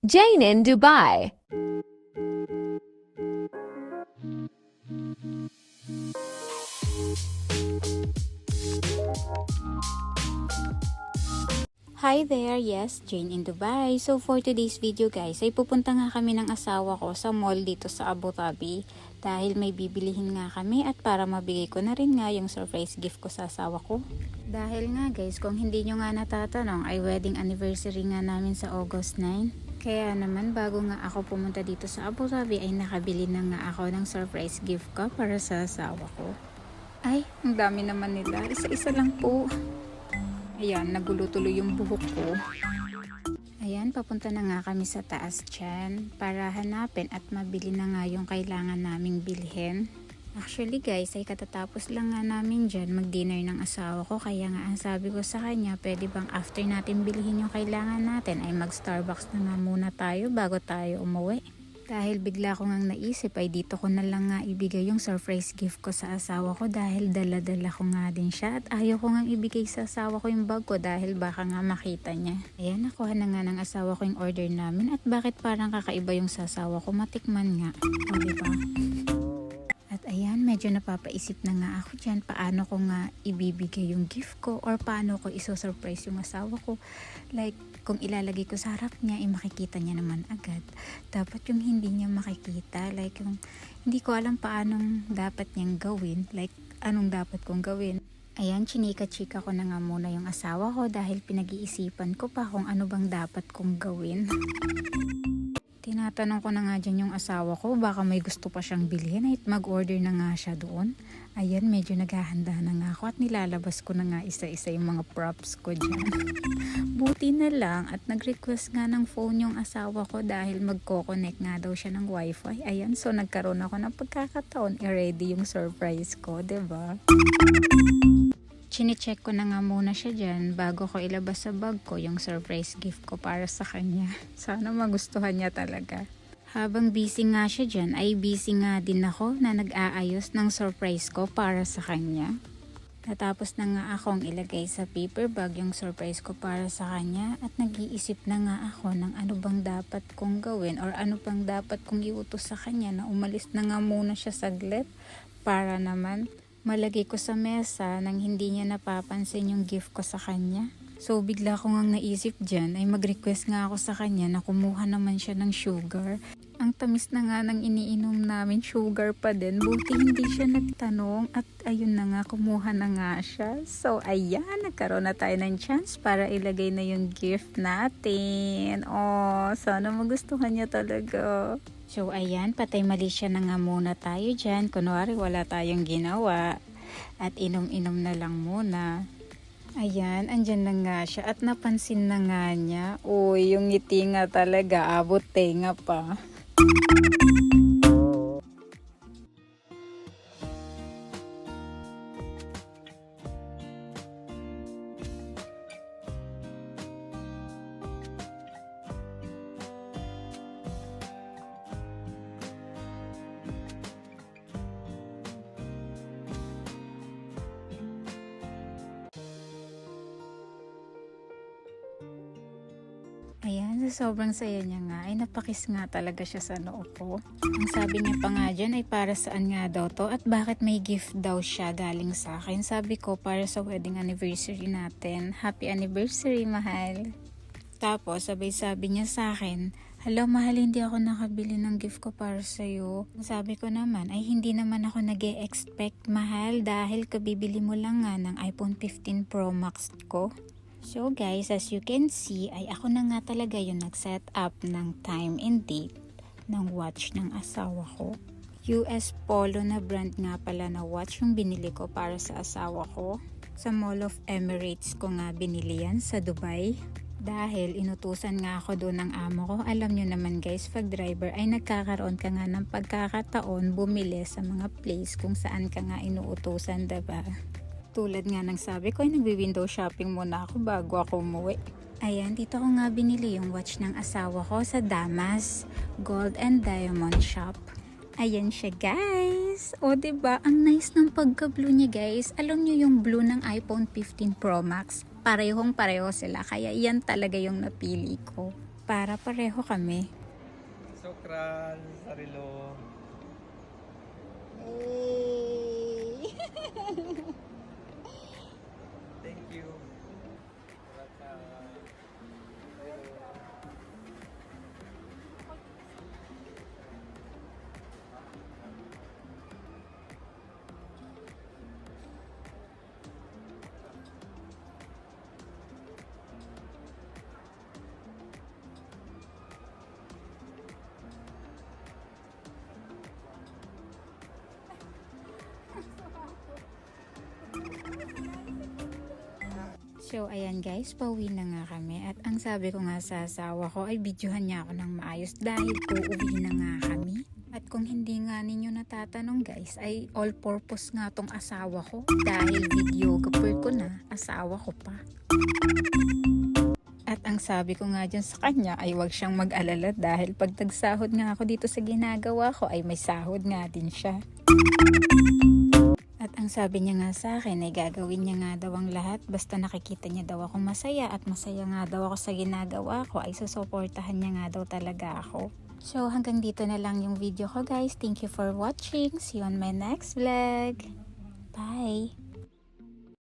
Jane in Dubai. Hi there! Yes, Jane in Dubai. So for today's video guys, ay pupunta nga kami ng asawa ko sa mall dito sa Abu Dhabi dahil may bibilihin nga kami at para mabigay ko na rin nga yung surprise gift ko sa asawa ko. Dahil nga guys, kung hindi nyo nga natatanong ay wedding anniversary nga namin sa August 9. Kaya naman bago nga ako pumunta dito sa Abu Dhabi ay nakabili na nga ako ng surprise gift ko para sa asawa ko. Ay, ang dami naman nila. Isa-isa lang po. Ayan, nagulo tuloy yung buhok ko. Ayan, papunta na nga kami sa taas dyan para hanapin at mabili na nga yung kailangan naming bilhin. Actually guys, ay katatapos lang nga namin dyan mag-dinner ng asawa ko. Kaya nga ang sabi ko sa kanya, pwede bang after natin bilhin yung kailangan natin ay mag-Starbucks na nga muna tayo bago tayo umuwi. Dahil bigla ko ngang naisip ay dito ko na lang nga ibigay yung surprise gift ko sa asawa ko dahil dala-dala ko nga din siya at ayaw ko ngang ibigay sa asawa ko yung bag ko dahil baka nga makita niya. Ayan, nakuha na nga ng asawa ko yung order namin at bakit parang kakaiba yung sa asawa ko, matikman nga. O diba? At ayan, medyo napapaisip na nga ako dyan paano ko nga ibibigay yung gift ko or paano ko iso-surprise yung asawa ko. Like, kung ilalagay ko sa harap niya, makikita niya naman agad. Dapat yung hindi niya makikita, like yung hindi ko alam paanong dapat niyang gawin, like anong dapat kong gawin. Ayan, chinika-chika ko na nga muna yung asawa ko dahil pinag-iisipan ko pa kung ano bang dapat kong gawin. Tinatanong ko na nga dyan yung asawa ko, baka may gusto pa siyang bilhin at mag-order na nga siya doon. Ayan, medyo naghahanda na nga ako at nilalabas ko na nga isa-isa yung mga props ko dyan. Buti na lang at nag-request nga ng phone yung asawa ko dahil magko-connect nga daw siya ng wifi. Ayan, so nagkaroon ako ng pagkakataon, i-ready yung surprise ko, 'di ba? Chine-check ko na nga muna siya dyan bago ko ilabas sa bag ko yung surprise gift ko para sa kanya. Sana magustuhan niya talaga. Habang busy nga siya dyan, ay busy nga din ako na nag-aayos ng surprise ko para sa kanya. Natapos na nga akong ilagay sa paper bag yung surprise ko para sa kanya at nag-iisip na nga ako ng ano bang dapat kong gawin or ano bang dapat kong iutos sa kanya na umalis na nga muna siya saglit para naman malagay ko sa mesa nang hindi niya napapansin yung gift ko sa kanya. So bigla ko ngang naisip dyan ay mag-request nga ako sa kanya na kumuha naman siya ng sugar. Ang tamis na nga ng iniinom namin, sugar pa din. Buti hindi siya nagtanong at ayun na nga, kumuha na nga siya. So ayan, nagkaroon na tayo ng chance para ilagay na yung gift natin. Oh, sana magustuhan niya talaga. So ayan, patay mali siya na nga muna tayo dyan. Kunwari wala tayong ginawa at inom-inom na lang muna. Ayan, andyan na nga siya at napansin na nga niya. Uy, yung ngiti nga talaga, abot tenga pa. Ayan, sa sobrang saya niya nga, ay napakis nga talaga siya sa noo ko. Ang sabi niya pa nga dyan ay para saan nga daw to at bakit may gift daw siya galing sa akin. Sabi ko para sa wedding anniversary natin. Happy anniversary, mahal. Tapos sabay sabi niya sa akin, "Hello mahal, hindi ako nakabili ng gift ko para sa'yo." Sabi ko naman, ay hindi naman ako nag-e-expect mahal dahil kabibili mo lang nga ng iPhone 15 Pro Max ko. So guys, as you can see, ay ako na nga talaga yung nag-set up ng time and date ng watch ng asawa ko. US Polo na brand nga pala na watch yung binili ko para sa asawa ko. Sa Mall of Emirates ko nga binili yan sa Dubai. Dahil inutusan nga ako doon ng amo ko. Alam nyo naman guys, pag driver ay nagkakaroon ka nga ng pagkakataon bumili sa mga place kung saan ka nga inuutusan, diba? Tulad nga ng sabi ko ay nagwi-window shopping muna ako bago ako umuwi. Ayan, dito ko nga binili yung watch ng asawa ko sa Damas Gold and Diamond Shop. Ayan siya guys. O diba, ang nice ng pagka-blue niya guys. Alam nyo yung blue ng iPhone 15 Pro Max? Parehong pareho sila, kaya yan talaga yung napili ko. para pareho kami. Sokran, sarilo. Thank you. So ayan guys, pauwi na nga kami at ang sabi ko nga sa asawa ko ay videohan niya ako ng maayos dahil uuwi na nga kami. At kung hindi nga ninyo natatanong guys, ay all purpose nga tong asawa ko dahil videographer ko na, asawa ko pa. At ang sabi ko nga dyan sa kanya ay wag siyang mag-alala dahil pag tagsahod nga ako dito sa ginagawa ko ay may sahod nga din siya. At ang sabi niya nga sa akin ay gagawin niya nga daw ang lahat basta nakikita niya daw ako masaya at masaya nga daw ako sa ginagawa ko ay susuportahan niya nga daw talaga ako. So hanggang dito na lang yung video ko guys. Thank you for watching. See you on my next vlog. Bye!